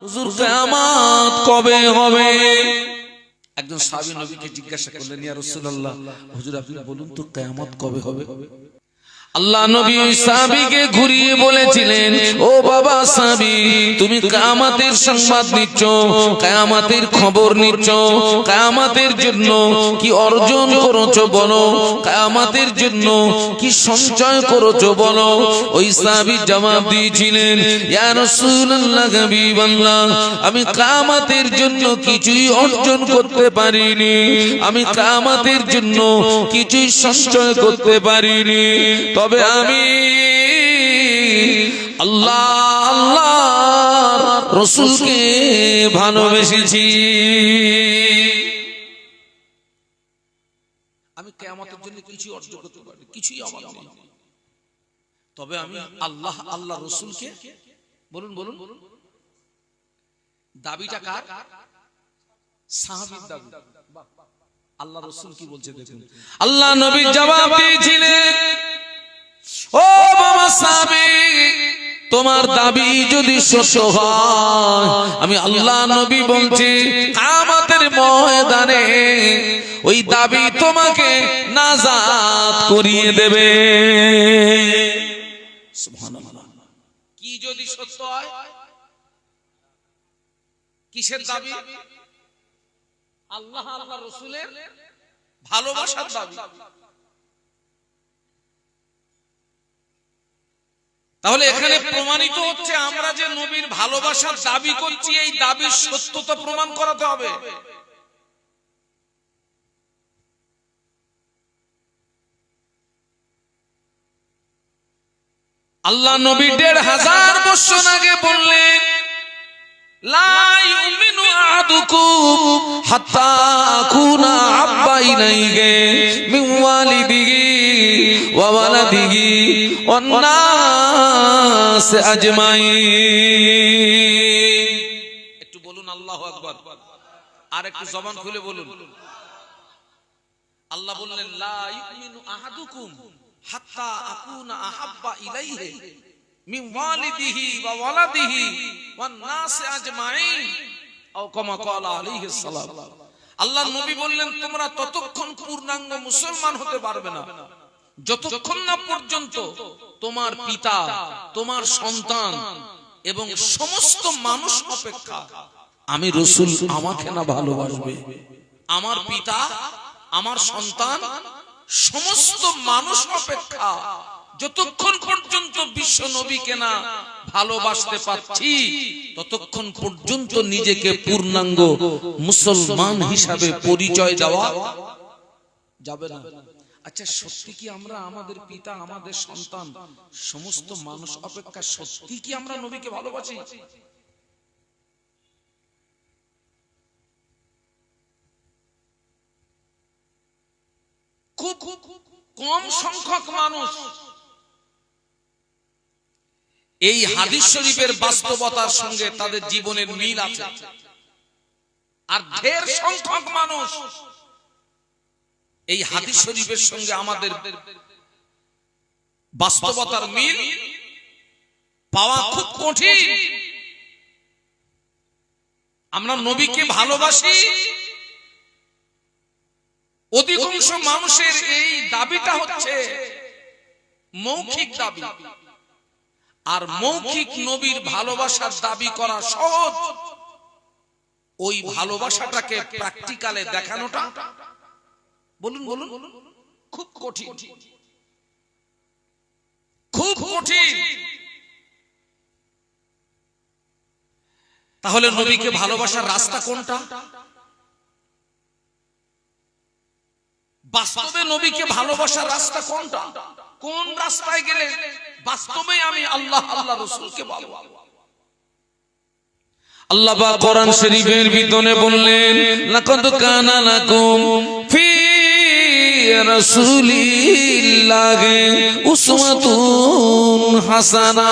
হুজুর কিয়ামত কবে হবে? একজন সাহাবী নবীকে জিজ্ঞাসা করলেন, ইয়া রাসূলুল্লাহ, হুজুর আপনি বলুন তো কিয়ামত কবে হবে? আল্লাহ নবী ওই সাহাবীকে ঘুরিয়ে বলেছিলেন, ও বাবা সাহাবী, তুমি কিয়ামতের সংবাদ নিচ্ছ, কিয়ামতের খবর নিচ্ছ, কিয়ামতের জন্য কি অর্জন করেছো বলো, কিয়ামতের জন্য কি সঞ্চয় করেছো বলো। ওই সাহাবী জবাব দিয়েছিলেন, ইয়া রাসূলুল্লাহ, হাবিবাল্লাহ, আমি কিয়ামতের জন্য কিছুই অর্জন করতে পারিনি, আমি কিয়ামতের জন্য কিছুই সঞ্চয় করতে পারিনি, তবে আমি আল্লাহ আল্লাহর রাসূলকে ভালোবেসেছি। আমি কিয়ামতের জন্য কিছু অর্জন করতে পারি, কিছুই আমার নেই, তবে আমি আল্লাহ আল্লাহর রাসূলকে বলুন বলুন দাবিটা কার? সাহাবীর দাবি। আল্লাহ রাসূল কি বলছে দেখুন। আল্লাহ নবী জবাব দিয়েছিলেন, ও বাবা সাহাবী, তোমার দাবি যদি সত্য হয়, আমি আল্লাহ নবী বলছি কিয়ামতের ময়দানে ওই দাবি তোমাকে নাজাত করিয়ে দেবে। সুবহানাল্লাহ। কি যদি সত্য হয়? কিসের দাবি? আল্লাহ আল্লাহ রাসূলের ভালোবাসার দাবি। তাহলে এখানে প্রমাণিত হচ্ছে আমরা যে নবীর ভালোবাসার দাবি করছি, এই দাবির সত্যতা প্রমাণ করাতে হবে। আল্লাহ নবী ১৫০০ বছর আগে বললেন, লা ইউমিনু আহাদুকুম হাত্তা আকুনা আব্বা ইলাইহি মিন ওয়ালিদিহি ওয়া ওয়ালাদিহি ওয়ান নাস আজমাইন। একটু বলুন আল্লাহু আকবার, আর একটু জবান খুলে বলুন। আল্লাহ বললেন, লা ইউমিনু আহাদুকুম হাত্তা আকুনা আহাব্বা ইলাইহি মিন ওয়ালিদিহি ওয়া ওয়ালাদিহি ওয়ান নাস আজমাইন, আও কামা ক্বালা আলাইহিস সালাম। আল্লাহর নবী বললেন, তোমরা ততক্ষণ পূর্ণাঙ্গ মুসলমান হতে পারবে না যতক্ষণ না পর্যন্ত তোমার পিতা, তোমার সন্তান এবং সমস্ত মানুষ অপেক্ষা আমি রাসূল আমাকে না ভালোবাসবে। আমার পিতা, আমার সন্তান, সমস্ত মানুষ অপেক্ষা যতক্ষণ পর্যন্ত বিশ্ব নবীকে না ভালোবাসতে পারছি, ততক্ষণ পর্যন্ত নিজেকে পূর্ণাঙ্গ মুসলমান হিসাবে পরিচয় দেওয়া যাবে না। আচ্ছা, সত্যি কি আমরা আমাদের পিতা, আমাদের সন্তান, সমস্ত মানুষ অপেক্ষা সত্যি কি আমরা নবীকে ভালোবাসি? খুব কম সংখ্যক মানুষ এই হাদিস শরীফের বাস্তবতার সঙ্গে তাদের জীবনের মিল আছে, আর ঢের সংখ্যক মানুষ এই হাদিস শরীফের সঙ্গে আমাদের বাস্তবতার মিল পাওয়া খুব কঠিন। আমরা নবীকে ভালোবাসি, অধিকাংশ মানুষের এই দাবিটা হচ্ছে মৌখিক দাবি, আর মৌখিক নবীর ভালোবাসার দাবি করা সহজ, ওই ভালোবাসাটাকে প্র্যাকটিক্যালে দেখানোটা বলুন বলুন খুব কঠিন, খুব কঠিন। তাহলে নবীকে ভালোবাসার রাস্তা কোনটা? বাস্তবে নবীকে ভালোবাসার রাস্তা কোনটা? কোন রাস্তায় গেলে বাস্তবে আমি আল্লাহ আল্লাহ রাসূলকে ভালোবাসব? আল্লাহ পাক কোরআন শরীফের ভিতরে বললেন, লাকাদ কানা লাকুম ফি রাসূলিল্লাহি উসওয়াতুন হাসানা।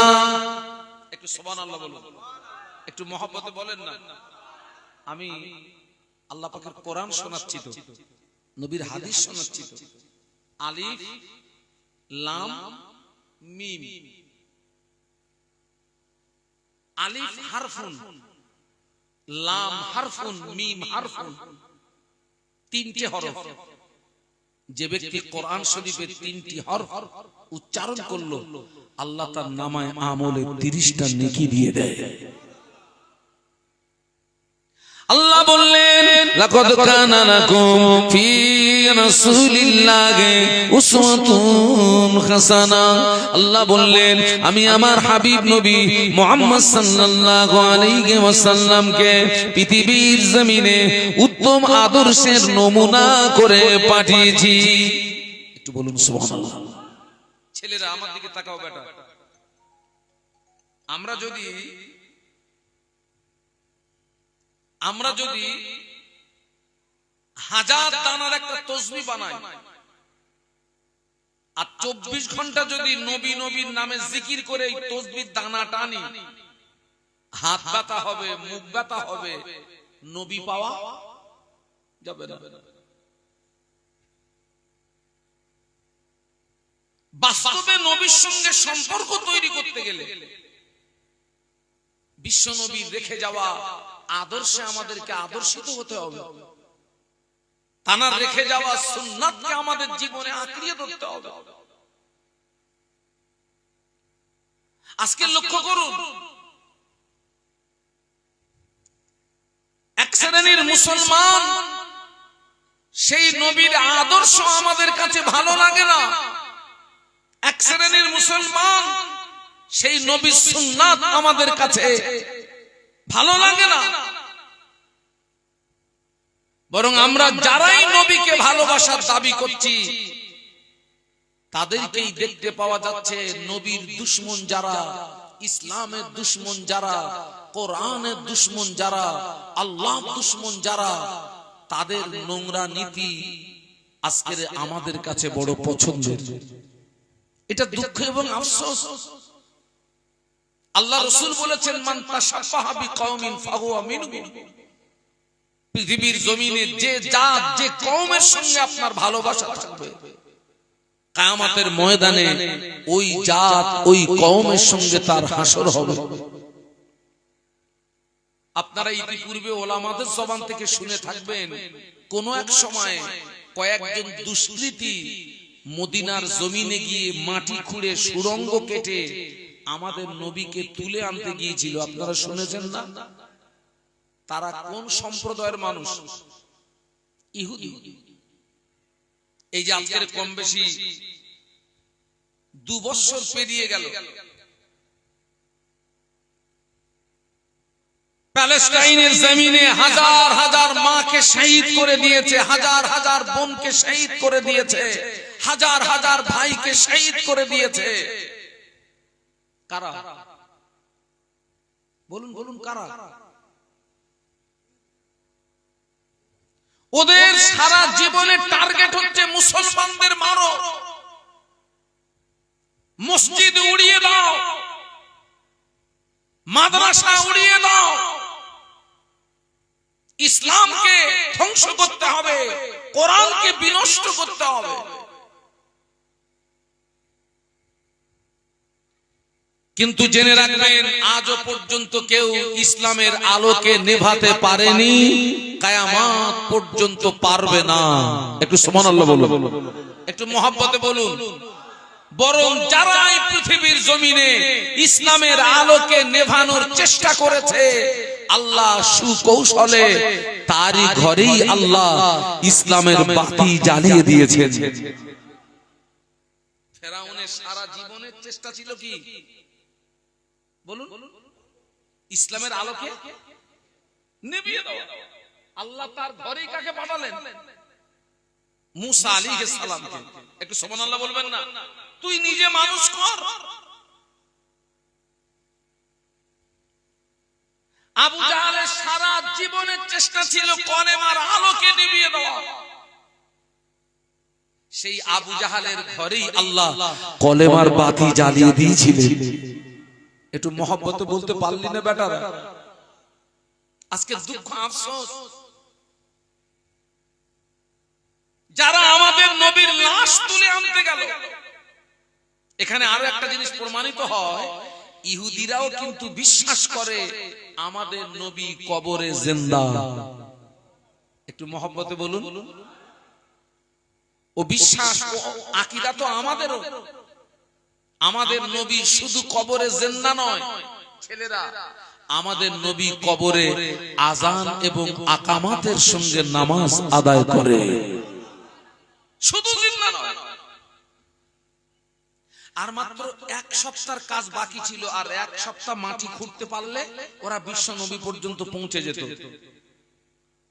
একটু সুবহানাল্লাহ বলুন, একটু মহব্বতে বলেন না। আমি আল্লাহ পাকের কোরআন শোনাচ্ছি তো, নবীর হাদিস শোনাচ্ছি তো। আলিফ লাম মিম, আলিফ হারফুন লাম হারফুন, মিম হারফুন, তিনটি হরফ। যে ব্যক্তি কোরআন শরীফের তিনটি হরফ উচ্চারণ করলো, আল্লাহ তার নামায় আমলে 30টা নেকি দিয়ে দেয়। আল্লাহ বললেন, লাকাদ কানা লাকুম ফি রাসূলিল্লাহি উসওয়াতুন হাসানা। আল্লাহ বললেন, আমি আমার হাবিব নবী মুহাম্মদ সাল্লাল্লাহু আলাইহি ওয়াসাল্লামকে পৃথিবীর জমিনে উত্তম আদর্শের নমুনা করে পাঠিয়েছি। একটু বলুন সুবহানাল্লাহ। ছেলেরা আমার দিকে তাকাও বেটা। আমরা যদি 1000 দানার একটা তসবিহ বানাই আর 24 ঘন্টা যদি নবী নবীর নামে জিকির করে এই তসবির দানা টানি, হাত ব্যথা হবে, মুখ ব্যথা হবে, নবী পাওয়া যাবে না। বাস্তবে নবীর সঙ্গে সম্পর্ক তৈরি করতে গেলে বিশ্ব নবীর রেখে যাওয়া আদর্শে আমাদেরকে আদর্শিত হতে হবে। তানার রেখে যাওয়া সুন্নাতকে আমাদের জীবনে আঁকড়িয়ে ধরতে হবে। আজকে লক্ষ্য করুন, এক শ্রেণীর মুসলমান সেই নবীর আদর্শ আমাদের কাছে ভালো লাগে না। এক শ্রেণীর মুসলমান সেই নবীর সুন্নাত আমাদের কাছে ভালো লাগে না। বরং আমরা যারাই নবীকে ভালোবাসার দাবি করছি তাদেরকেই দেখতে পাওয়া যাচ্ছে নবীর দুশমন যারা, ইসলামের দুশমন যারা, কোরআনের দুশমন যারা, আল্লাহর দুশমন যারা, তাদের নোংরা নীতি আজকের আমাদের কাছে বড় পছন্দের। এটা দুঃখ এবং আফসোস। আল্লাহ রাসূল বলেছেন, মান তাশাব্বাহা বিকওমিন ফাহুয়া মিনহুম। পৃথিবীর জমিনে যে জাত, যে কওমের সঙ্গে আপনার ভালোবাসা থাকবে, কিয়ামতের ময়দানে ওই জাত, ওই কওমের সঙ্গে তার হাসর হবে। আপনারা ইতিপূর্বে ওলামাদের জবান থেকে শুনে থাকবেন, কোন এক সময় কয়েকজন দুষ্কৃতী মদিনার জমিনে গিয়ে মাটি খুঁড়ে সুড়ঙ্গ কেটে আমাদের নবীকে তুলে আনতে গিয়েছিল। আপনারা শুনেছেন না? তারা কোন সম্প্রদায়ের মানুষ? ইহুদি। এই যে আজকের কম বেশি 2 বছর পেরিয়ে গেল, প্যালেস্টাইনের জমিনে হাজার হাজার মাকে শহীদ করে দিয়েছে, হাজার হাজার বোনকে শহীদ করে দিয়েছে, হাজার হাজার ভাইকে শহীদ করে দিয়েছে। কারা? বলুন বলুন, কারা? ওদের সারা জীবনের টার্গেট হচ্ছে মুসলমানদের মারো, মসজিদ উড়িয়ে দাও, মাদ্রাসা উড়িয়ে দাও, ইসলামকে ধ্বংস করতে হবে, কোরআনকে বিনষ্ট করতে হবে। কিন্তু জেনে রাখবেন, আজও পর্যন্ত কেউ ইসলামের আলোকে নেভাতে পারেনি, কিয়ামত পর্যন্ত পারবে না। একটু সুবহানাল্লাহ বলুন, একটু মহব্বতে বলুন। বরং যারা এই পৃথিবীর জমিনে ইসলামের আলোকে নেভানোর চেষ্টা করেছে, আল্লাহ সুকৌশলে তারই ঘরেই আল্লাহ ইসলামের বাতি জ্বালিয়ে দিয়েছেন। ফেরাউনের সারা জীবনের চেষ্টা ছিল কি? বলুন, ইসলামের আলোকে নিভিয়ে দাও। আল্লাহ তার ঘরেই কাকে পাঠালেন? মুসা আলাইহিস সালামকে। একটু সুবহানাল্লাহ বলবেন না? তুই নিজে মানুষ কর। আবু জাহেলের সারা জীবনের চেষ্টা ছিল কলেমার আলোকে নিভিয়ে দেওয়া। সেই আবু জাহেলের ঘরেই আল্লাহ কলেমার বাতি জ্বালিয়ে দিয়েছিলেন। একটু মহব্বতে বলতে পারলি না বেটারা? আজকে দুঃখ আফসোস, যারা আমাদের নবীর লাশ তুলে আনতে গেল। এখানে আরো একটা জিনিস প্রমাণিত হয়, ইহুদিরাও কিন্তু বিশ্বাস করে আমাদের নবী কবরে জিন্দা। একটু মহব্বতে বলুন। ও বিশ্বাস ও আকীদা তো আমাদেরও। আমাদের নবী শুধু কবরে জিন্দা নয় ছেলেরা, আমাদের নবী কবরে আযান এবং আকামাতের সঙ্গে নামাজ আদায় করে। শুধু জিন্দা নয়। আর মাত্র এক সপ্তাহের কাজ বাকি ছিল, আর এক সপ্তাহ মাটি খুঁড়তে পারলে ওরা বিশ্ব নবী পর্যন্ত পৌঁছে যেত।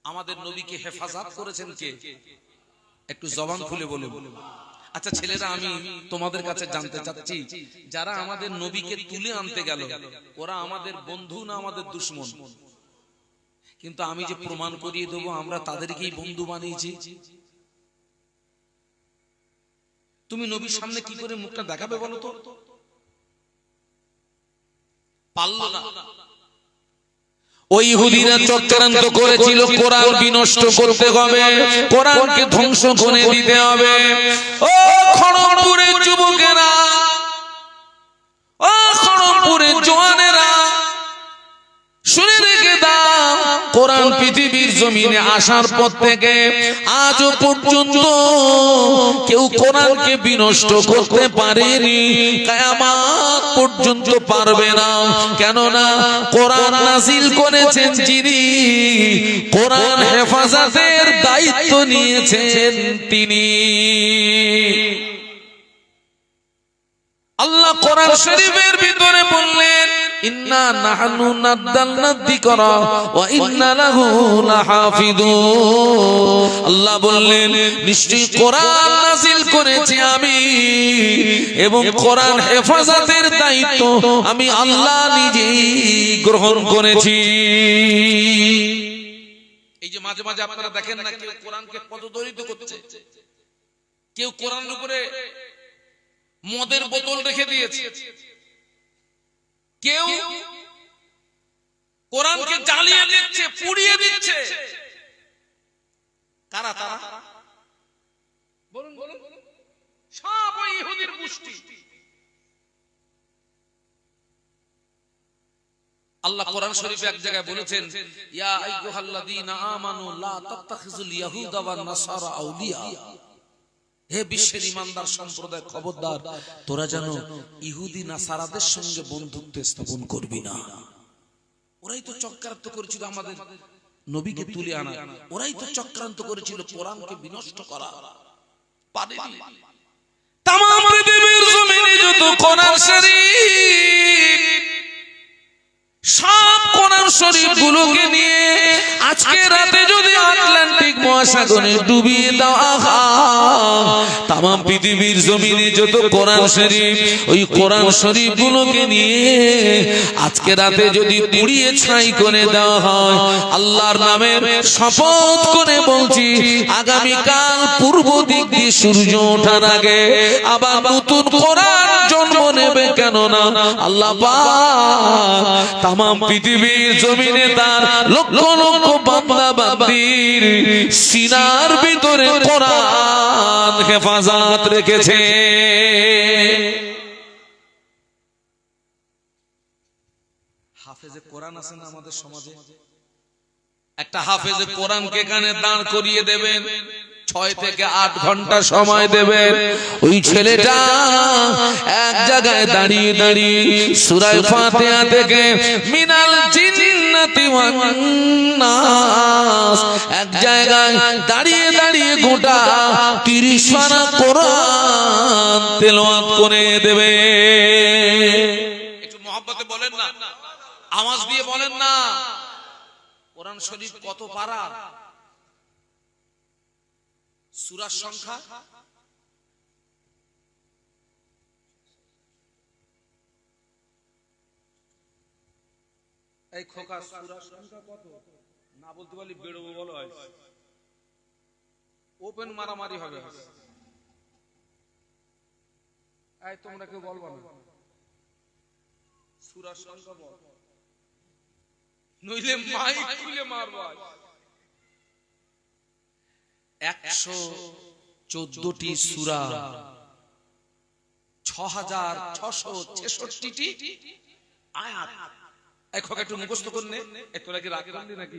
আমাদের নবীকে হেফাজত করেছেন কে? একটু জবান খুলে বলুন। আচ্ছা ছেলেরা, আমি তোমাদের কাছে জানতে চাচ্ছি, যারা আমাদের নবীকে তুলে আনতে গেল ওরা আমাদের বন্ধু না আমাদের দুশমন? কিন্তু আমি যে প্রমাণ করিয়ে দেবো আমরা তাদেরকেই বন্ধু বানিয়েছি। তুমি নবীর সামনে কি করে মুখটা দেখাবে বলো তো? পারলো না। ওই ইহুদিরা চক্রান্ত করেছিল কোরআন বিনষ্ট করতে হবে, কোরআনকে ধ্বংস করে দিতে হবে। ও খড়গপুরের যুবকেরা, ও খড়গপুরের জওয়ানেরা, শুনে রেখে দাও, কোরআন পৃথিবীর জমিনে আসার পর থেকে আজও পর্যন্ত কেউ কোরআনকে বিনষ্ট করতে পারেনি, কিয়ামত পর্যন্ত পারবে না। কেননা কোরআন নাযিল করেছেন যিনি, কোরআন হেফাজতের দায়িত্ব নিয়েছেন তিনি। আল্লাহ কোরআন শরীফের ভিতরে বললেন, ইন্না নাহনু নাযালনা যিকরা ওয়া ইন্না লাহু লাহাফিজুন। আল্লাহ বললেন, নিশ্চয়ই কোরআন নাযিল করেছি আমি এবং কোরআন হেফাজতের দায়িত্ব আমি আল্লাহ নিজেই গ্রহণ করেছি। এই যে মাঝে মাঝে আপনারা দেখেন না, কেউ কোরআনকে পদদলিত করছে, কেউ কোরআনের উপরে মদের বোতল রেখে দিয়েছে, কেউ কোরআনকে জ্বালিয়ে দিচ্ছে, পুড়িয়ে দিচ্ছে। কারা তারা? বলুন বলুন। সব ওই ইহুদির গোষ্ঠী। আল্লাহ কোরআন শরীফে এক জায়গায় বলেছেন, ইয়া আইয়ুহাল্লাযীনা আমানু লা তাত্তাখিযুল ইয়াহুদা ওয়ান নাসারা আউলিয়া। হে বিশ্বের ইমানদার সম্প্রদায়, খবরদার, তোরা যেন ইহুদি নাসারাদের সঙ্গে বন্ধুত্ব স্থাপন করবি না। ওরাই তো চক্রান্ত করেছিল আমাদের নবীকে তুলে আনা, ওরাই তো চক্রান্ত করেছিল কোরআনকে বিনষ্ট করা। পারেনি। তামাম পৃথিবীর জমিনে যত কোরআন শরীফ, সব কোরআন শরীফ গুলোকে নিয়ে আজকে রাতে যদি আটলান্টিক মহাসাগরে ডুবিয়ে দেওয়া হয়, তামাম পৃথিবীর জমিনে যত কোরআন শরীফ, ওই কোরআন শরীফ গুলোকে নিয়ে আজকে রাতে যদি পুড়িয়ে ছাই করে দেওয়া হয়, আল্লাহর নামে শপথ করে বলছি, আগামীকাল পূর্ব দিক দিয়ে সূর্য ওঠার আগে আবার নতুন কোরআন জন্ম নেবে। কেননা আল্লাহ পাক তামাম পৃথিবীর জমিনে তার লক্ষ লক্ষ বান্দা বান্দির সিনার ভিতরে কোরআন হেফাজত রেখেছে। হাফেজে কোরআন আছে না আমাদের সমাজে? একটা হাফেজে কোরআনকে এখানে দাঁড় করিয়ে দেবেন, 6 থেকে 8 ঘন্টা সময় দেবেন। ওই ছেলেটা এক জায়গায় দাঁড়িয়ে দাঁড়িয়ে সূরা ফাতিহা থেকে মিনাল জিন্নাতি ওয়ান নাস, এক জায়গায় দাঁড়িয়ে দাঁড়িয়ে গোটা 30 পারা কোরআন তেলাওয়াত করে দেবে। একটু মহব্বতে বলেন না, আওয়াজ দিয়ে বলেন না। কোরআন শরীফ কত পারা? সূরার সংখ্যা এই খোকা, সূরার সংখ্যা কত? না বলতে পারলে বেরোবো বলো, হয় ওপেন মারামারি হবে। এই তোমরা কেউ বলবা না, সূরার সংখ্যা বল, নইলে মাইক খুলে মারবো। 114টি সূরা, 6666টি আয়াত। এই খোকা একটু মুখস্থ করে নে। তোরা কি রাগ করলি নাকি?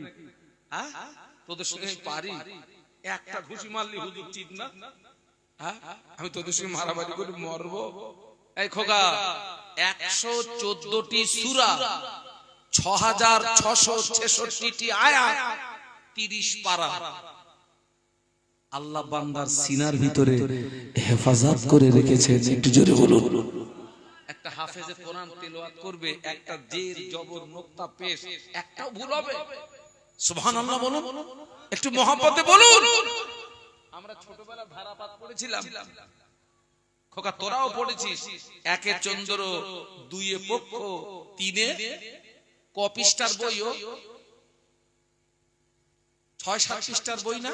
হ্যাঁ, তোদের সঙ্গে আমি পারি। একটা ঘুষি মারলি হুজুর চিত না? হ্যাঁ, আমি তোদের সঙ্গে মারামারি করে মরবো? এই খোকা 114টি সূরা, 6666টি আয়াত, 30 পারা। আল্লাহ বান্দার সিনার ভিতরে হেফাজত করে রেখেছেন। একটু জোরে বলুন। একটা হাফেজে কোরআন তেলাওয়াত করবে, একটা জের জবর নোক্তা পেশ একটাও ভুল হবে? সুবহানাল্লাহ বলুন, একটু মহব্বতে বলুন। আমরা ছোটবেলা ধারাপাত পড়েছিলাম, খোকা তোরাও পড়েছিস। একে চন্দ্র, দুইয়ে পক্ষ, তিনে কপিস্টার বইও 6-7 পৃষ্ঠার বই না?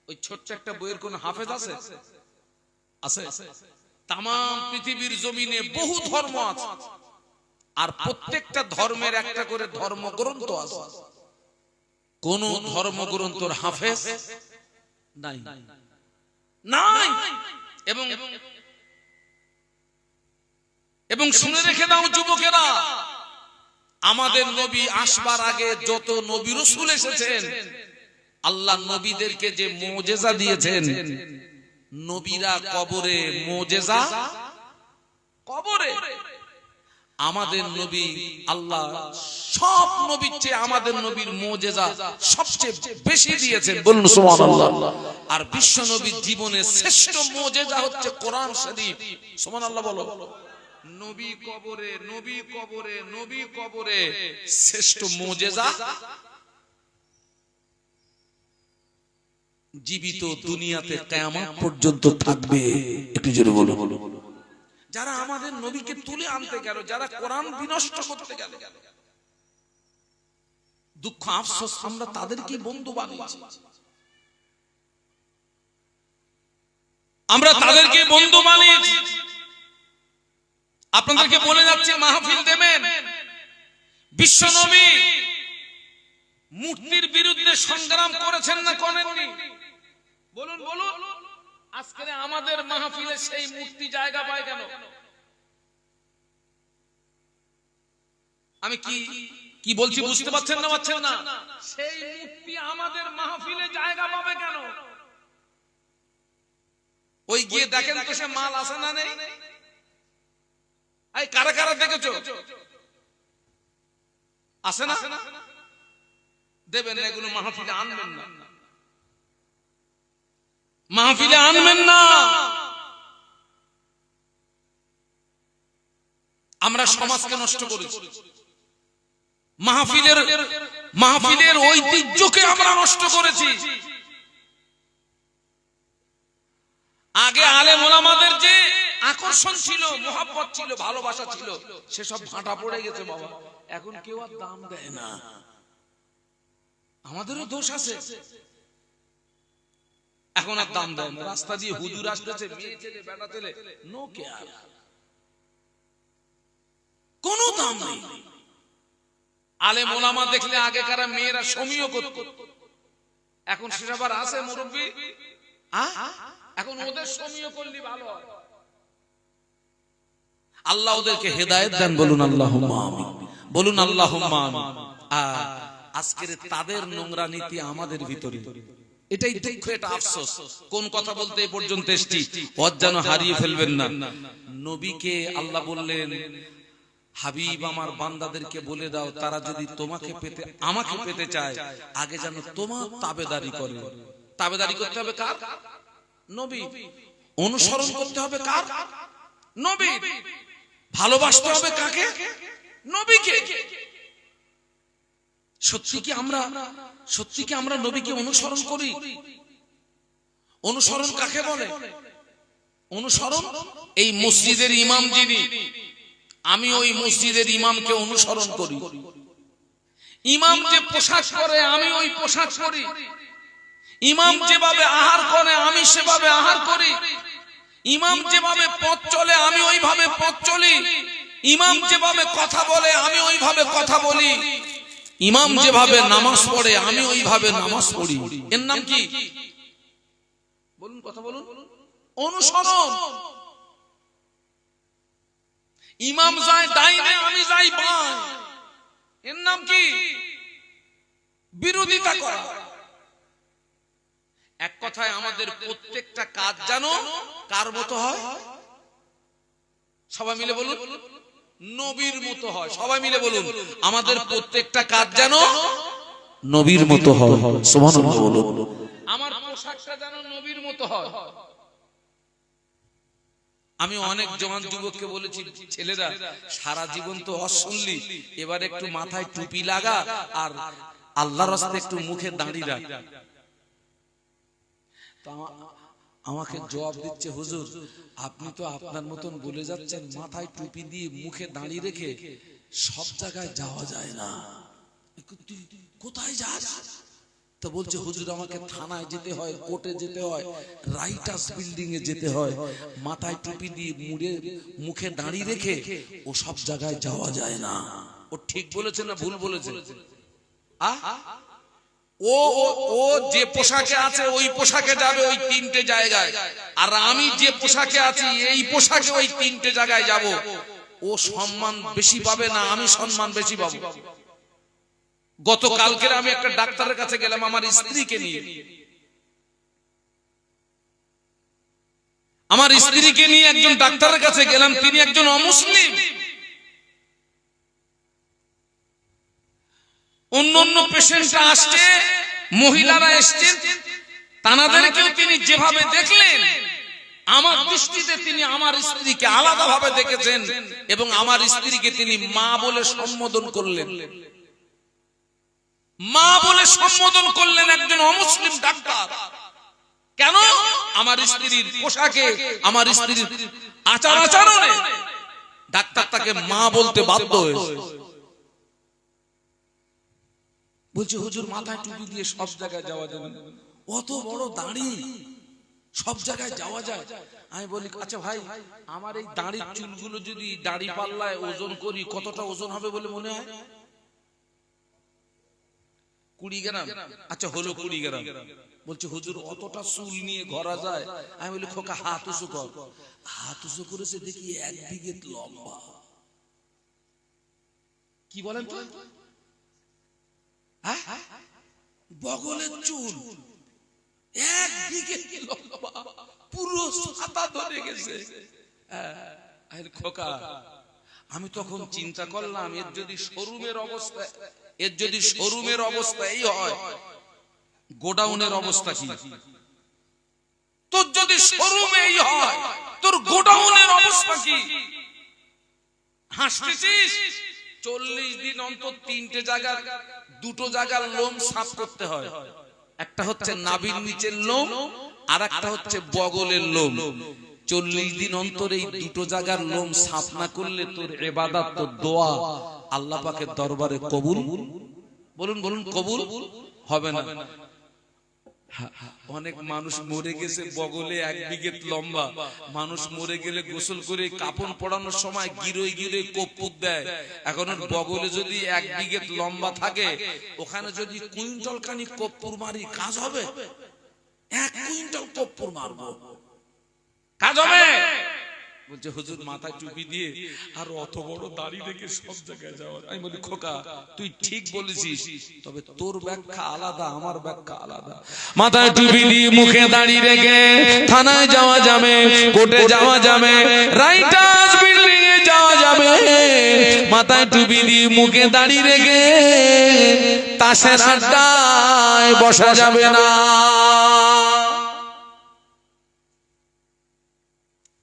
ওই ছোট্ট একটা বইয়ের কোন হাফেজ আছে? আছে? তাম পৃথিবীর জমিনে বহু ধর্ম আছে, আর প্রত্যেকটা ধর্মের একটা করে ধর্মগ্রন্থ আছে। কোন ধর্মগ্রন্থের হাফেজ নাই, নাই। এবং শুনে রেখে দাও যুবকেরা, আমাদের নবী আসবার আগে যত নবী রাসূল এসেছেন, আল্লাহ নবীদেরকে যে মুজিজা দিয়েছেন, নবীরা কবরে মুজিজা কবরে। আমাদের নবী আল্লাহ সব নবীর চেয়ে আমাদের নবীর মুজিজা সবচেয়ে বেশি দিয়েছেন, বলুন সুবহানাল্লাহ। আর বিশ্ব নবীর জীবনে শ্রেষ্ঠ মুজিজা হচ্ছে কোরআন শরীফ। সুবহানাল্লাহ বলো। নবী কবরে, নবী কবরে, নবী কবরে, শ্রেষ্ঠ মুজিজা জীবিত দুনিয়াতে কিয়ামত পর্যন্ত থাকবে। একটু জোরে বলো। যারা আমাদের নবীকে তুলে আনতে গেল, যারা কোরআন বিনষ্ট করতে গেল, দুঃখ আফসোস আমরা তাদেরকে বন্ধু বানিয়েছি। আমরা তাদেরকে বন্ধু বানিয়েছি। আপনাদেরকে বলে যাচ্ছে, মাহফিল দেবেন, বিশ্ব নবী মূর্তির বিরুদ্ধে সংগ্রাম করেছেন না করেননি? বলুন বলুন। আজকে আমাদের মাহফিলে সেই মূর্তি জায়গা পায় কেন? আমি কি বলছি বুঝতে পারছেন না? পাচ্ছেন না? সেই মূর্তি আমাদের মাহফিলে জায়গা পাবে কেন? ওই গিয়ে দেখেন তো সে মাল আছে না নেই? এই কারা কারা দেখেছো? আছে না? দেবেন না, এগুলো মাহফিলে আনবেন না, মাহফিলে আনবেন না। আমরা সমাজকে নষ্ট করেছি, মাহফিলের ঐতিহ্যকে আমরা নষ্ট করেছি। আগে আলেম ওলামাদের যে আকর্ষণ ছিল, মহব্বত ছিল, ভালোবাসা ছিল, সেসব ভাটা পড়ে গেছে বাবা। এখন কেউ আর দাম দেয় না। আমাদেরও দোষ আছে, এখন আর দাম দেয় না। রাস্তা দিয়ে হুজুর আসতেছে, মেয়ে ছেলে বেটা ছেলে, নো কেয়ার, কোনো দাম নেই। আলেম ওলামা দেখলে আগেকার মেয়েরা সমীহ করত, এখন সেসব আর আছে মুরব্বী? এখন ওদের সমীহ করলে ভালো হয়। আল্লাহ ওদেরকে হেদায়েত দেন, বলুন আল্লাহুম্মা আমিন, বলুন আল্লাহুম্মা আমিন। আজকের তাদের নোংরা নীতি আমাদের ভিতরে, এটাই দুঃখ, এটা আফসোস। কোন কথা বলতে এই পর্যন্ত এসেছি, ওয়াজ যেন হারিয়ে ফেলবেন না। নবীকে আল্লাহ বললেন, হাবিব আমার বান্দাদেরকে বলে দাও, তারা যদি তোমাকে পেতে, আমাকে পেতে চায়, আগে যেন তোমার তাবেদারি করে। তাবেদারি করতে হবে কার? নবী। অনুসরণ করতে হবে কার? নবী। ভালোবাসতে হবে কাকে? নবীকে। সত্যি কি আমরা নবীকে অনুসরণ করি? অনুসরণ কাকে বলে? অনুসরণ এই মসজিদের ইমাম যিনি, আমি ওই মসজিদের ইমামকে অনুসরণ করি। ইমাম যে পোশাক পরে, আমি ওই পোশাক পরি। ইমাম যেভাবে আহার করে, আমি সেভাবে আহার করি। ইমাম যেভাবে পথ চলে, আমি ওইভাবে পথ চলি। ইমাম যেভাবে কথা বলে, আমি ওইভাবে কথা বলি। ইমাম যেভাবে নামাজ পড়ে, আমি ওইভাবে নামাজ পড়ি। এর নাম কি? বলুন, কথা বলুন। অনুসরণ। ইমাম যায় ডাইনে, আমি যাই বাঁয়ে, এর নাম কি? বিরোধিতা করা। এক কথায় আমাদের প্রত্যেকটা কাজ জানো কার মতো হয়? সবাই মিলে বলুন, নবীর মতো হয়। সবাই মিলে বলুন, আমাদের প্রত্যেকটা কাজ যেন নবীর মতো হয়। সুবহানাল্লাহ বলুন। আমার পোশাকটা যেন নবীর মতো হয়। আমি অনেক জওয়ান যুবককে বলেছি, ছেলেরা সারা জীবন তো হজ শুনলি, এবার একটু মাথায় টুপি লাগা আর আল্লাহর রাস্তায় একটু মুখে দাড়ি রাখ। আমাকে জবাব দিচ্ছে, হুজুর আপনি তো আপনার মতন বলে যাচ্ছেন মাথায় টুপি দিয়ে মুখে দাঁড়িয়ে রেখে সব জায়গায় যাওয়া যায় না, তুই কোথায় যাস? তো বলছে, হুজুর আমাকে থানায় যেতে হয়, কোর্টে যেতে হয়, রাইটার্স বিল্ডিং এ যেতে হয়, মাথায় টুপি দিয়ে মুখে দাঁড়িয়ে রেখে ও সব জায়গায় যাওয়া যায় না। ও ঠিক বলেছে না ভুল বলেছে? ও ও যে পোশাকে আছে ওই পোশাকে যাবে ওই তিনটে জায়গায়, আর আমি যে পোশাকে আছি এই পোশাকে ওই তিনটে জায়গায় যাব। ও সম্মান বেশি পাবে না আমি সম্মান বেশি পাবো? গতকালকে আমি একটা ডাক্তারের কাছে গেলাম আমার স্ত্রীকে নিয়ে, আমার স্ত্রীকে নিয়ে একজন ডাক্তারের কাছে গেলাম, তিনি একজন অমুসলিম। অন্য পেশেন্টরা আসছে, মহিলারা এসছেন, তানাদেরকেও তিনি যেভাবে দেখলেন আমার দৃষ্টিতে তিনি আমার স্ত্রীকে আলাদাভাবে দেখেছেন এবং আমার স্ত্রীকে তিনি মা বলে সম্বোধন করলেন। মা বলে সম্বোধন করলেন একজন অমুসলিম ডাক্তার। কেন? আমার স্ত্রীর পোশাকে, আমার স্ত্রীর আচার আচরণে ডাক্তার তাকে মা বলতে বাধ্য হয়েছে। বলছে, হুজুর মাথায় টুপি দিয়ে সব জায়গায় যাওয়া যাবে না, অত বড় দাড়ি সব জায়গায় যাওয়া যায়? আমি বলি, আচ্ছা ভাই, আমার এই দাড়ির চুলগুলো যদি দাড়ি পাল্লায় ওজন করি কতটা ওজন হবে বলে মনে হয়? 20 গ্রাম। আচ্ছা হলো 20 গ্রাম। বলছে, হুজুর অতটা চুল নিয়ে ঘোরা যায়? আমি বলি, খোকা হাত উঁচু কর। হাত উঁচু করেছে, দেখি 1 বিঘে লম্বা। কি বলেন তো? বগলের চুল 1 বিঘে লম্বা, পুরো ছাতা ধরে গেছে। খোকা, আমি তখন চিন্তা করলাম, এর যদি শোরুমের অবস্থা এই হয়, গোডাউনের অবস্থা কি? তোর যদি শোরুমে এই হয়, তোর গোডাউনের অবস্থা কি? হাসতেছিস? 40 দিন অন্তর 3টে জায়গার 2টো জায়গার লোম সাফ করতে হয়। একটা হচ্ছে নাভির নিচের লোম, আর একটা হচ্ছে বগলের লোম। 40 দিন অন্তর এই 2টো জায়গার লোম সাফ না করলে তোর ইবাদত, তোর দোয়া আল্লাহ পাকের দরবারে কবুল, বলুন বলুন, কবুল হবে না। অনেক মানুষ মরে গেছে বগলে 1 বিঘে লম্বা। মানুষ মরে গেলে গোসল করে কাপড় পরানোর সময় গিরোয় গিরোয় কর্পূর দেয়। এখন বগলে যদি 1 বিঘে লম্বা থাকে, ওখানে যদি কুইন্টাল খানি কর্পূর মারি কাজ হবে? 1 কুইন্টাল কর্পূর মারবো, কাজ হবে? বলছে, হুজুর মাথায় টুপি দিয়ে আর অত বড় দাড়ি রেখে সব জায়গায় যাওয়া। আমি বলি, খোকা তুই ঠিক বলেছিস, তবে তোর ব্যাখ্যা আলাদা, আমার ব্যাখ্যা আলাদা। মাথায় টুপি দিয়ে মুখে দাড়ি রেখে থানায় যাওয়া যাবে, কোর্টে যাওয়া যাবে, রাইটার্স বিল্ডিং এ যাওয়া যাবে। মাথায় টুপি দিয়ে মুখে দাড়ি রেখে তাসের আড্ডায় বসা যাবে না।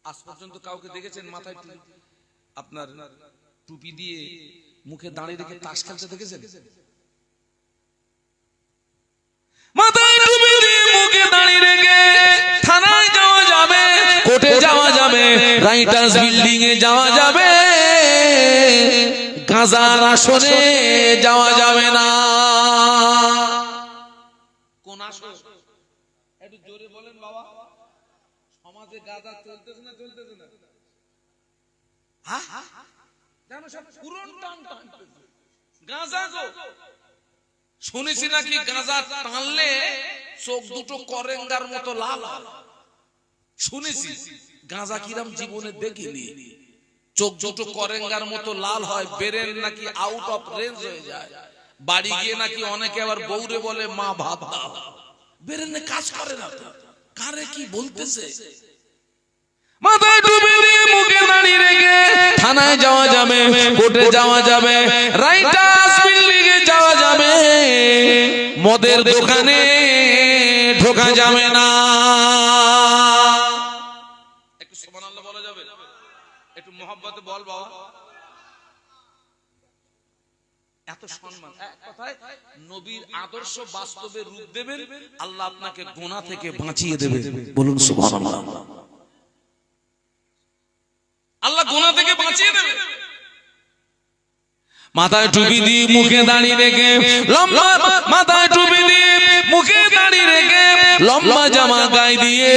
আজ পর্যন্ত কাউকে দেখেছেন মাথায় আপনার টুপি দিয়ে মুখে দাঁড়িয়ে রেখে তাস খেলতে দেখেছেন? মাথায় টুপি দিয়ে মুখে দাঁড়িয়ে রেখে থানায় যাওয়া যাবে, কোর্টে যাওয়া যাবে, রাইটার্স বিল্ডিং এ যাওয়া যাবে, গাঁজার আসনে যাওয়া যাবে না। কোন আসন? একটু জোরে বলেন বাবা। সমাজে গাঁজা চলতেছে না চলতেছে না? জানো সব পুরন টান টানতেছে গাঁজা গো। শুনেছি নাকি গাঁজা টানলে চোখ দুটো করেঙ্গার মতো লাল হয়। শুনেছি, গাঁজা কিরাম জীবনে দেখিনি। চোখ দুটো করেঙ্গার মতো লাল হয়, ব্রেন নাকি আউট অফ রেঞ্জ হয়ে যায়, বাড়ি গিয়ে নাকি অনেকে আবার বউরে বলে মা ভাত দাও, ব্রেনে কাজ করে না তো, কারে কি বলতেছে। মাথায় টুপি দিয়ে মুখে দাঁড়িয়ে রেখে থানায় যাওয়া যাবে, কোর্টে যাওয়া যাবে, রাইটার্স বিল্ডিং এ যাওয়া যাবে, মদের দোকানে ঢোকা যাবে না। একটু সুবহানাল্লাহ বলা যাবে? একটু মহব্বতে বল বাবা। এত সম্মান, এক কথায় নবীর আদর্শ বাস্তবে রূপ দেবেন, আল্লাহ আপনাকে গুনাহ থেকে বাঁচিয়ে দেবে। বলুন সুবহানাল্লাহ। আল্লাহ গুনাহ থেকে বাঁচিয়ে দেবে। মাথায় টুপি দিয়ে মুখে দাঁড়িয়ে রেখে, লম্বা মাথায় টুপি দিয়ে মুখে দাঁড়িয়ে রেখে, লম্বা জামা গায়ে দিয়ে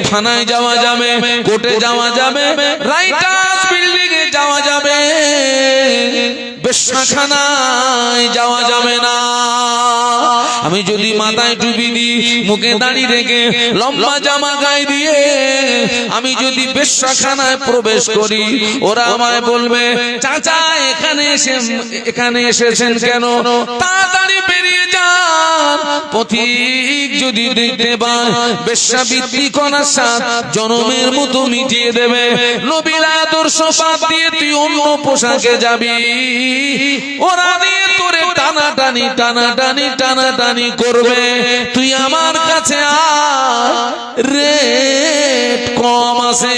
থানায় যাওয়া যাবে, কোর্টে যাওয়া যাবে, রাইটার্স বিল্ডিং এ যাওয়া যাবে, বেশ্যাখানায় যাওয়া যাবে না। আমি যদি মাথায় টুপি দিই, মুখে দাঁড়িয়ে রেখে, লম্বা জামা গায়ে দিয়ে আমি যদি বেশ্যাখানায় প্রবেশ করি, ওরা আমায় বলবে চাচা এখানে এসেছেন কেন, তাড়াতাড়ি বেরিয়ে যান। পথিক যদি দেখতে পায় বেশ্যাবৃত্তি করার সাথ জনমের মতো মিটিয়ে দেবে। নবীর আদর্শ বাদ দিয়ে তুই অন্য পোশাকে যাবি, ওরা দিয়ে তোরে টানাটানি টানাটানি টানাটানি করবে। তুই আমার কাছে আয়, রেট কম আছে।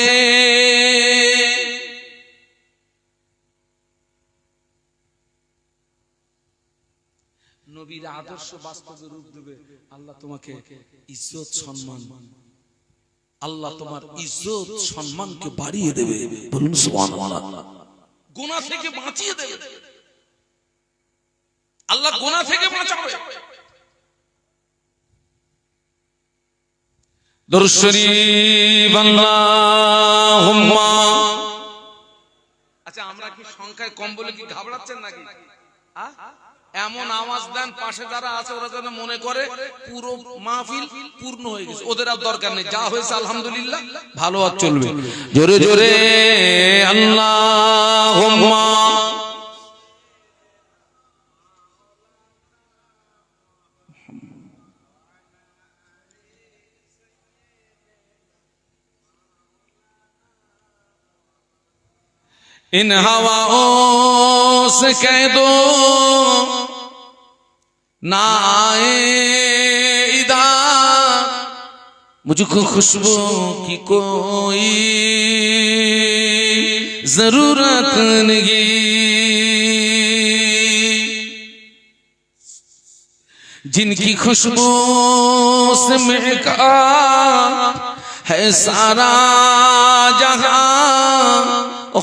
নবীর আদর্শ বাস্তবে রূপ দেবে, আল্লাহ তোমাকে ইজ্জত সম্মান, আল্লাহ তোমার ইজ্জত সম্মানকে বাড়িয়ে দেবে। বলুন সুবহানাল্লাহ। গুনাহ থেকে বাঁচিয়ে দেবে আল্লাহ, গুনাহ থেকে বাঁচাবে। দরুদ শরীফ আল্লাহুম্মা। আচ্ছা, আমরা কি সংখ্যায় কম বলে কি ঘাবড়াচ্ছেন নাকি? এমন আওয়াজ দেন পাশে যারা আছে ওরা যেন মনে করে পুরো মাহফিল পূর্ণ হয়ে গেছে, ওদের আর দরকার নেই, যা হয়েছে আলহামদুলিল্লাহ, ভালো আর চলবে। জোরে জোরে আল্লাহুম্মা। इन हवाओं से कह दो ना आए इधर, मुझको खुशबू की कोई जरूरत नहीं। जिनकी खुशबू से महका है सारा जहां,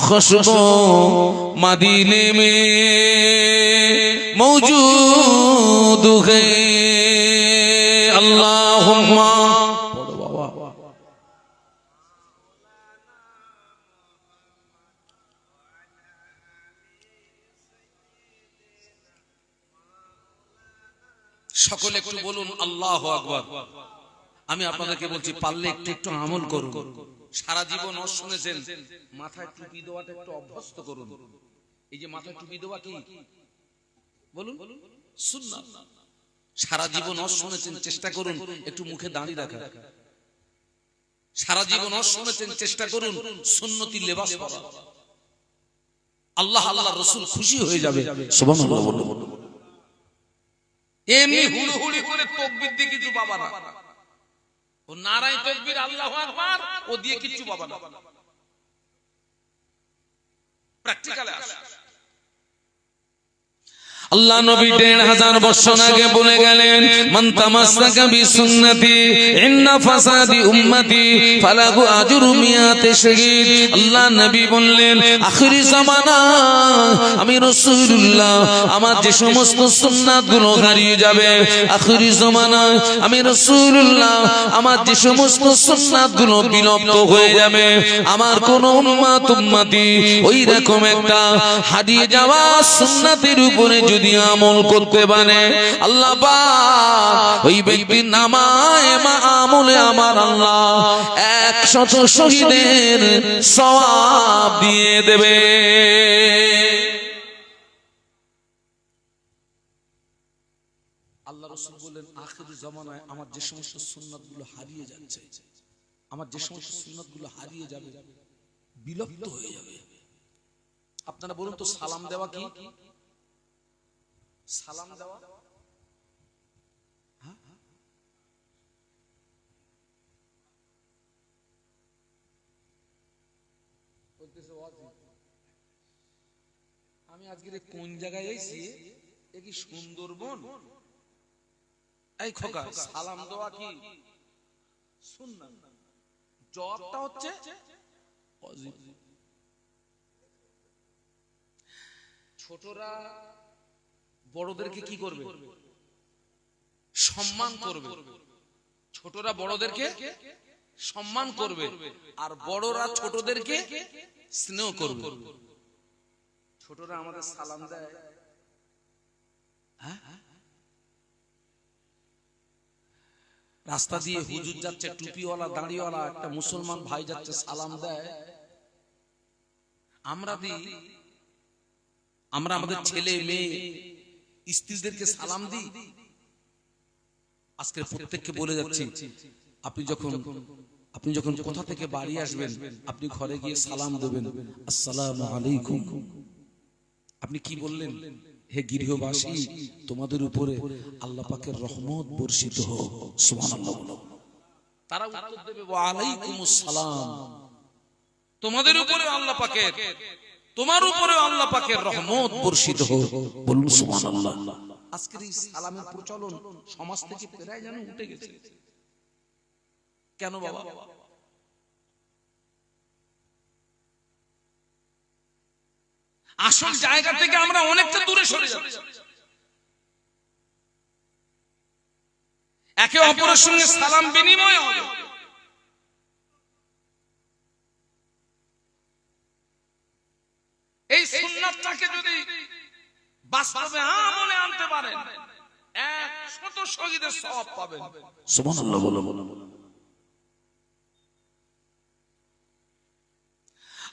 खुशबू मदीने में मौजूद है। अल्लाहुम्मा। সকলে একটু বলুন আল্লাহু আকবার। আমি আপনাদেরকে বলছি, পারলে একটু একটু আমল করুন। সারা জীবন শুনেছেন, মাথায় টুপি দেওয়াটা একটু অভ্যস্ত করুন। এই যে মাথায় টুপি দেওয়া কি বলুন, সুন্নাত। সারা জীবন শুনেছেন, চেষ্টা করুন একটু মুখে দাঁড়িয়ে রাখা। সারা জীবন শুনেছেন, চেষ্টা করুন সুন্নতি লেবাস পরা। আল্লাহ আল্লাহ রাসূল খুশি হয়ে যাবে। সুবহানাল্লাহ বলুন। এমনি হুড়হুড়ি করে তাকবীর দিয়ে কিছু বাবা না, ও নারায়ে তাকবীর আল্লাহু আকবার ও দিয়ে কিছু বাবা না, প্র্যাকটিক্যালে আসে। আল্লাহ নবী ১৫০০ বছর আগে বলে গেলেন, মান তামাসসাকা বিসুন্নতি ইন্না ফাসাদি উম্মতি ফালাহু আজরু মিয়াতি শাহীদ। আল্লাহ নবী বললেন, আখিরি জামানা আমি রাসূলুল্লাহ আমার যে সমস্ত সুন্নাতগুলো হারিয়ে যাবে, আখিরি জামানায় আমি রাসূলুল্লাহ আমার যে সমস্ত সুন্নাতগুলো বিলুপ্ত হয়ে যাবে, আমার কোন উম্মতি ওই রকম একটা হারিয়ে যাওয়া সুন্নাতের উপরে যদি আমল করতে পারে আল্লাহ পাক ওই ব্যক্তির নামায়ে আমলে আমার আল্লাহ 100 শহীদের সওয়াব দিয়ে দেবে। আল্লাহ রাসূল বলেন আখির জামানায় আমার যে সমস্ত সুন্নাতগুলো হারিয়ে যাচ্ছে, আমার যে সমস্ত সুন্নাতগুলো হারিয়ে যাবে, বিলুপ্ত হয়ে যাবে। আপনারা বলুন তো সালাম দেওয়া কি? সালাম দেওয়া আমি আজকে কোন জায়গায় এসেছি? এ কি সুন্দরবন? এই খোকা, সালাম দেওয়া কি সুন্নাত? জবাবটা হচ্ছে ওয়াজিব। ছোটরা বড়দেরকে কি করবে? সম্মান করবে। ছোটরা বড়দেরকে সম্মান করবে, আর বড়রা ছোটদেরকে স্নেহ করবে। ছোটরা আমাদের সালাম দেয়, রাস্তা দিয়ে হুজুর যাচ্ছে, টুপিওয়ালা দাড়িওয়ালা একটা মুসলমান ভাই যাচ্ছে, সালাম দেয়, আমরা দিই। আমরা আমাদের ছেলে মেয়ে স্ত্রীদেরকে সালাম দিই। আজকে প্রত্যেককে বলে যাচ্ছি, আপনি যখন কোথা থেকে বাড়ি আসবেন, আপনি ঘরে গিয়ে সালাম দেবেন, আসসালামু আলাইকুম। আপনি কি বললেন? হে গৃহবাসী, তোমাদের উপরে আল্লাহ পাকের রহমত বর্ষিত হোক, সুবহানাল্লাহ। তারা উত্তর দেবে ওয়া আলাইকুমুস সালাম। তোমাদের উপরে আল্লাহ পাকের, তোমার উপরে আল্লাহ পাকের রহমত বর্ষিত হোক, বলুন সুবহানাল্লাহ। আজকের এই সালামের প্রচলন সমাজ থেকে প্রায় যেন উঠে গেছে। কেন বাবা? আসল জায়গা থেকে আমরা অনেকটা দূরে সরে যাচ্ছি। একে অপরের সঙ্গে সালাম বিনিময় হবে। এই সুন্নাতটাকে যদি বাস্তবে আমলে আনতে পারেন, 100 শহীদের সওয়াব পাবেন। সুবহানাল্লাহ বলো।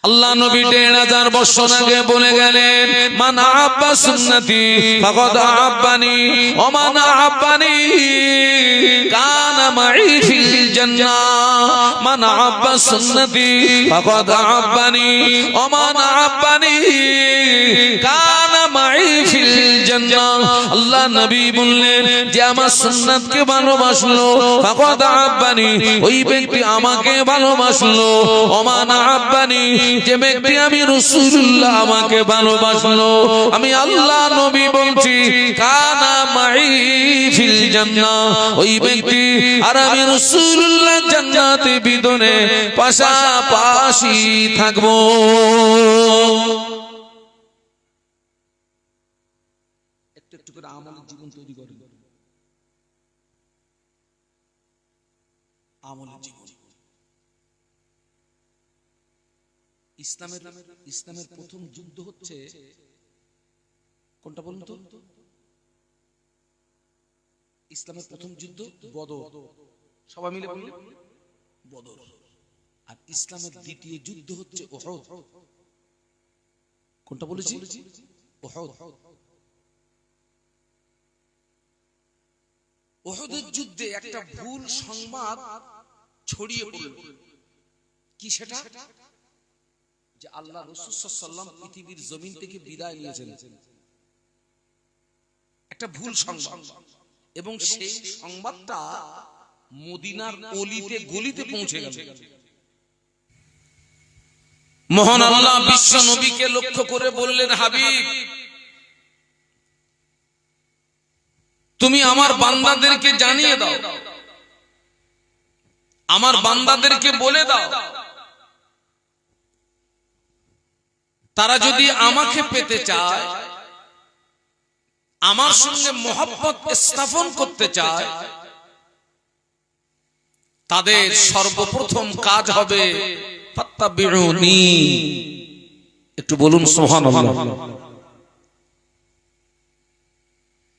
আল্লাহ নবী 1000 বছর আগে বলে গেলেন, মান আহাব্বা সুন্নতি ফাকাদ আহাব্বানি ওয়া মান আহাব্বানি কানা মাই ফিল জান্নাহ। মান আহাব্বা সুন্নতি ফাকাদ আহাব্বানি ওয়া মান আহাব্বানি কানা মাই ফিল জান্নাহ। আল্লাহ নবী বললেন, যে আমার সুন্নাতকে ভালোবাসলো ফাকাদ আহাব্বানি, ওই ব্যক্তি আমাকে ভালোবাসলো। ওয়া মান আহাব্বানি, যে ব্যক্তি আমি রাসূলুল্লাহ আমাকে ভালোবাসলো। আমি আল্লাহ নবী বলছি, কানা মাই ফিল জান্নাহ, ওই ব্যক্তি আর আমি রাসূলুল্লাহ জান্নাতে ভিতরে পাশাপাশি থাকবো। একটু একটু করে আমলের জীবন তৈরি করেন। আমলের জীবন। ইসলামের প্রথম যুদ্ধ হচ্ছে কোনটা বলুন তো? ইসলামের প্রথম যুদ্ধ বদর। সবাই মিলে বলুন বদর। আর ইসলামের দ্বিতীয় যুদ্ধ হচ্ছে উহুদ। কোনটা বলেছি? উহুদ। উহুদের যুদ্ধে একটা ভুল সংবাদ ছড়িয়ে পড়ল। কি সেটা? যে আল্লাহ রাসূল সাল্লাল্লাহু আলাইহি ওয়াসাল্লাম পৃথিবীর জমিন থেকে বিদায় নিয়েছেন। একটা ভুল সংবাদ, এবং সেই সংবাদটা মদিনার অলিতে গলিতে পৌঁছে গেল। মহান আল্লাহ বিশ্ব নবীকে লক্ষ্য করে বললেন, হাবিব, তুমি আমার বান্দাদেরকে জানিয়ে দাও, আমার বান্দাদেরকে বলে দাও, তারা যদি আমাকে পেতে চায়, আমার সঙ্গে মহব্বত স্থাপন করতে চায়, তাদের সর্বপ্রথম কাজ হবে ফাত্তাবিউনি। একটু বলুন সুবহানাল্লাহ।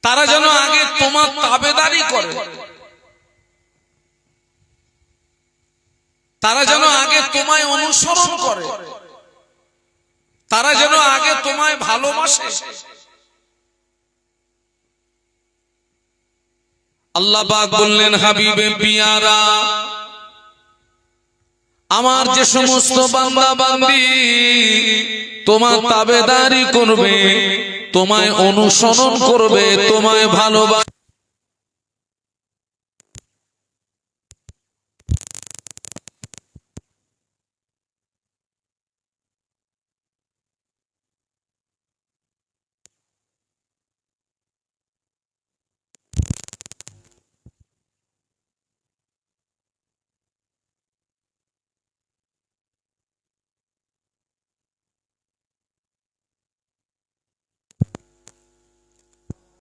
তারা যেন আগে তোমার তাবেদারি করে, তারা যেন আগে তোমায় অনুসরণ করে, তারা যেন আগে তোমায় ভালোবাসে। আল্লাহ পাক বললেন, হাবিবে পিয়ারা, আমার যে সমস্ত বান্দা বান্দি তোমার তাবেদারি করবে, তোমায় অনুসরণ করবে, তোমায় ভালোবাসবে,